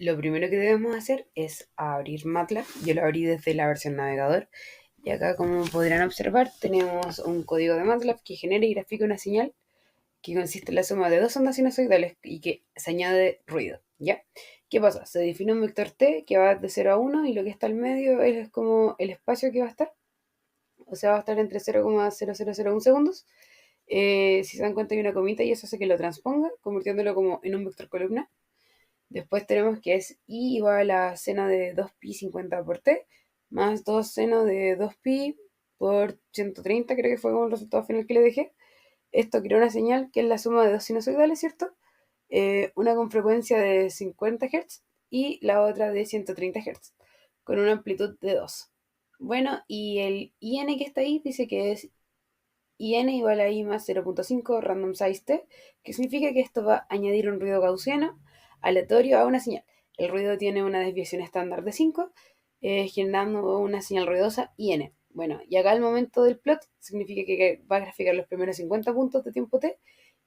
Lo primero que debemos hacer es abrir MATLAB. Yo lo abrí desde la versión navegador. Y acá, como podrán observar, tenemos un código de MATLAB que genera y grafica una señal que consiste en la suma de dos ondas sinusoidales y que se añade ruido, ¿ya? ¿Qué pasa? Se define un vector t que va de 0 a 1 y lo que está al medio es como el espacio que va a estar, o sea, va a estar entre 0,0001 segundos. Si se dan cuenta hay una comita y eso hace que lo transponga, convirtiéndolo como en un vector columna. Después tenemos que es i igual a seno de 2pi 50 por t, más 2 seno de 2pi por 130, creo que fue como el resultado final que le dejé. Esto crea una señal que es la suma de dos sinusoidales, ¿cierto? Una con frecuencia de 50 Hz y la otra de 130 Hz, con una amplitud de 2. Bueno, y el IN que está ahí dice que es IN igual a I más 0.5 random size t, que significa que esto va a añadir un ruido gaussiano aleatorio a una señal. El ruido tiene una desviación estándar de 5, generando una señal ruidosa IN. Bueno, y acá el momento del plot significa que va a graficar los primeros 50 puntos de tiempo t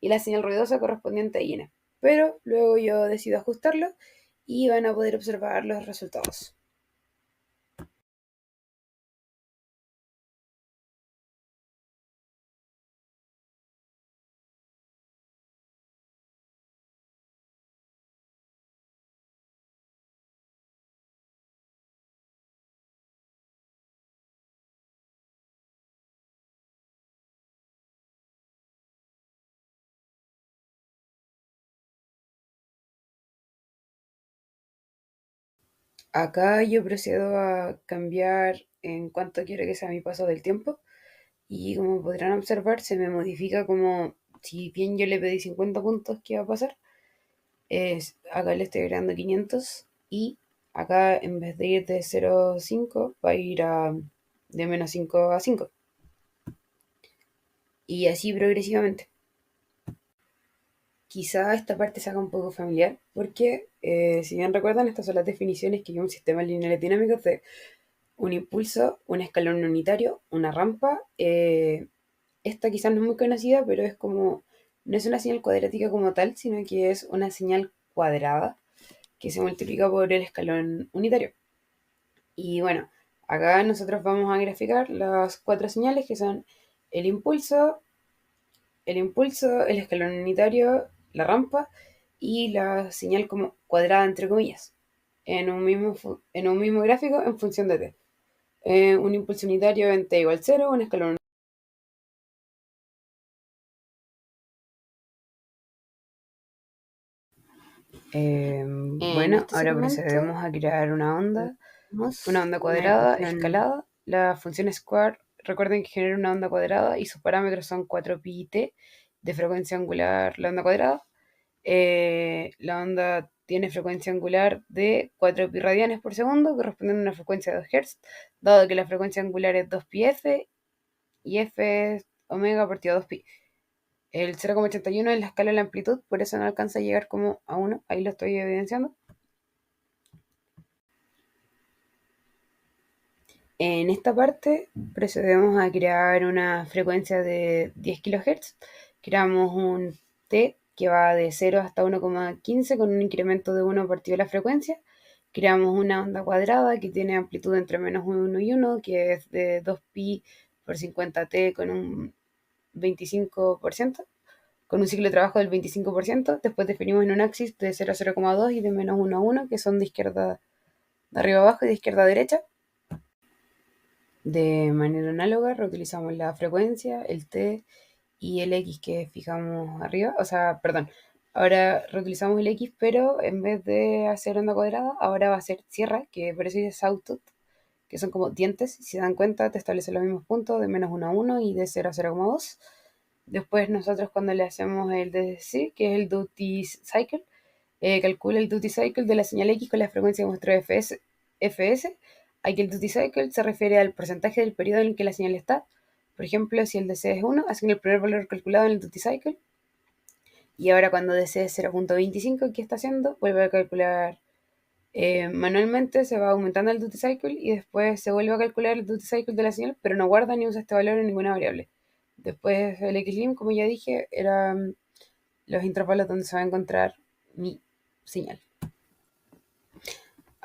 y la señal ruidosa correspondiente a IN. Pero luego yo decido ajustarlo y van a poder observar los resultados. Acá yo procedo a cambiar en cuánto quiero que sea mi paso del tiempo. Y como podrán observar, se me modifica como, si bien yo le pedí 50 puntos, ¿qué va a pasar? Acá le estoy agregando 500 y acá en vez de ir de 0 a 5, va a ir de menos 5 a 5. Y así progresivamente. Quizá esta parte se haga un poco familiar porque, si bien recuerdan, estas son las definiciones que hay un sistema lineal dinámico de un impulso, un escalón unitario, una rampa. Esta quizás no es muy conocida, pero es como, no es una señal cuadrática como tal, sino que es una señal cuadrada que se multiplica por el escalón unitario. Y bueno, acá nosotros vamos a graficar las cuatro señales que son el impulso, el escalón unitario, la rampa y la señal como cuadrada entre comillas, en un mismo gráfico en función de t. Un impulso unitario en t igual 0, un escalón. En Bueno, este ahora segmento procedemos a crear una tenemos onda una cuadrada ecuación. escalada. La función square, recuerden que genera una onda cuadrada y sus parámetros son 4pi y t de frecuencia angular la onda cuadrada. La onda tiene frecuencia angular de 4pi radianes por segundo, correspondiendo a una frecuencia de 2 Hz, dado que la frecuencia angular es 2pi f y f es omega partido 2pi. El 0,81 es la escala de la amplitud, por eso no alcanza a llegar como a 1, ahí lo estoy evidenciando. En esta parte procedemos a crear una frecuencia de 10 kHz. Creamos un T que va de 0 hasta 1,15 con un incremento de 1 partido de la frecuencia. Creamos una onda cuadrada que tiene amplitud entre menos 1 y 1, que es de 2pi por 50t con un 25%, con un ciclo de trabajo del 25%. Después definimos en un axis de 0 a 0,2 y de menos 1 a 1, que son de izquierda de arriba a abajo y de izquierda a derecha. De manera análoga, reutilizamos la frecuencia, el t y el x que fijamos arriba. O sea, perdón, ahora reutilizamos el x, pero en vez de hacer onda cuadrada, ahora va a ser sierra, que por eso es sawtooth, que son como dientes. Si se dan cuenta, te establece los mismos puntos de menos 1 a 1 y de 0 a 0,2. Después nosotros cuando le hacemos el DCC, que es el duty cycle, calcula el duty cycle de la señal X con la frecuencia de muestreo fs. Hay que el duty cycle se refiere al porcentaje del periodo en el que la señal está. Por ejemplo, si el DC es 1, hacen el primer valor calculado en el duty cycle. Y ahora cuando DC es 0.25, ¿qué está haciendo? Vuelve a calcular manualmente, se va aumentando el duty cycle y después se vuelve a calcular el duty cycle de la señal, pero no guarda ni usa este valor en ninguna variable. Después el xlim, como ya dije, eran los intervalos donde se va a encontrar mi señal.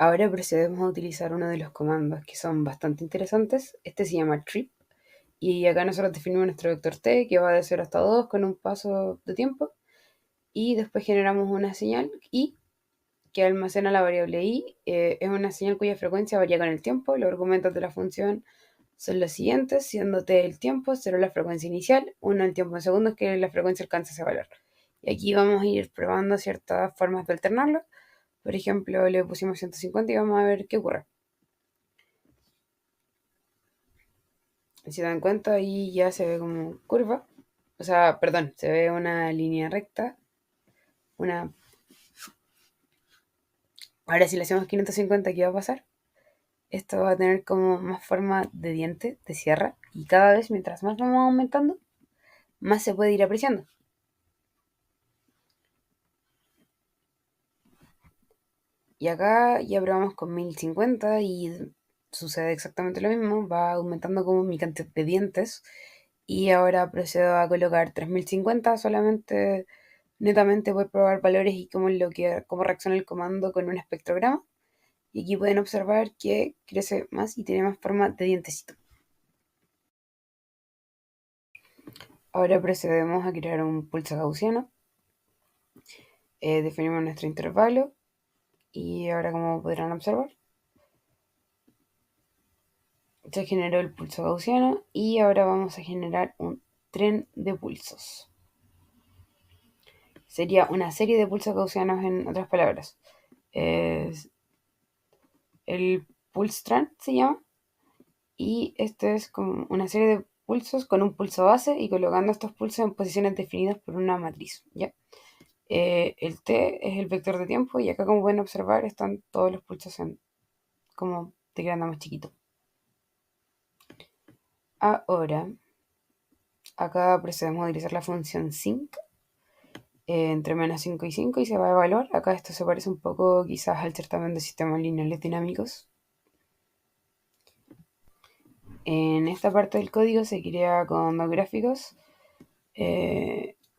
Ahora procedemos a utilizar uno de los comandos que son bastante interesantes. Este se llama trip. Y acá nosotros definimos nuestro vector t, que va de 0 hasta 2 con un paso de tiempo. Y después generamos una señal i que almacena la variable i. Es una señal cuya frecuencia varía con el tiempo. Los argumentos de la función son los siguientes, siendo t el tiempo, 0 la frecuencia inicial, 1 el tiempo en segundos, que la frecuencia alcanza ese valor. Y aquí vamos a ir probando ciertas formas de alternarlo. Por ejemplo, le pusimos 150 y vamos a ver qué ocurre. Si se dan cuenta, ahí ya se ve como curva. O sea, perdón, se ve una línea recta. Una... Ahora si le hacemos 550, ¿qué va a pasar? Esto va a tener como más forma de diente, de sierra. Y cada vez, mientras más vamos aumentando, más se puede ir apreciando. Y acá ya probamos con 1050 y sucede exactamente lo mismo. Va aumentando como mi cantidad de dientes. Y ahora procedo a colocar 3050 solamente netamente por probar valores y cómo reacciona el comando con un espectrograma. Y aquí pueden observar que crece más y tiene más forma de dientecito. Ahora procedemos a crear un pulso gaussiano. Definimos nuestro intervalo y ahora, como podrán observar, se generó el pulso gaussiano y ahora vamos a generar un tren de pulsos. Sería una serie de pulsos gaussianos, en otras palabras. El pulse tren se llama, y este es como una serie de pulsos con un pulso base y colocando estos pulsos en posiciones definidas por una matriz, ¿ya? El t es el vector de tiempo y acá, como pueden observar, están todos los pulsos en como de grande a más chiquito. Ahora, acá procedemos a utilizar la función sync entre menos 5 y 5 y se va a evaluar. Acá esto se parece un poco quizás al certamen de sistemas lineales dinámicos. En esta parte del código se crea con dos gráficos,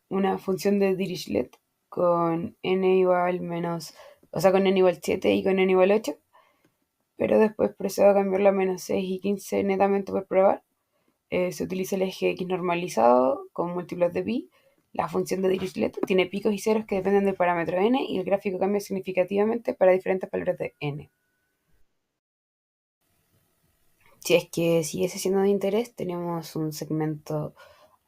una función de Dirichlet con n igual menos, o sea, con n igual 7 y con n igual 8, pero después procedo a cambiarla a menos 6 y 15 netamente por probar. Se utiliza el eje x normalizado con múltiplos de pi. La función de Dirichlet tiene picos y ceros que dependen del parámetro n y el gráfico cambia significativamente para diferentes valores de n. Si es que siguiese siendo de interés, tenemos un segmento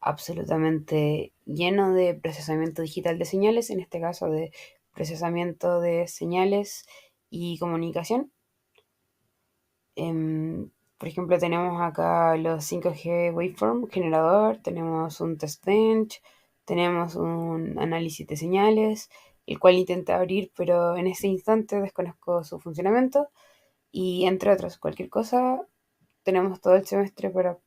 absolutamente lleno de procesamiento digital de señales, en este caso de procesamiento de señales y comunicación. Por ejemplo, tenemos acá los 5G waveform generador, tenemos un test bench, tenemos un análisis de señales, el cual intenté abrir, pero en este instante desconozco su funcionamiento, y entre otros, cualquier cosa, tenemos todo el semestre para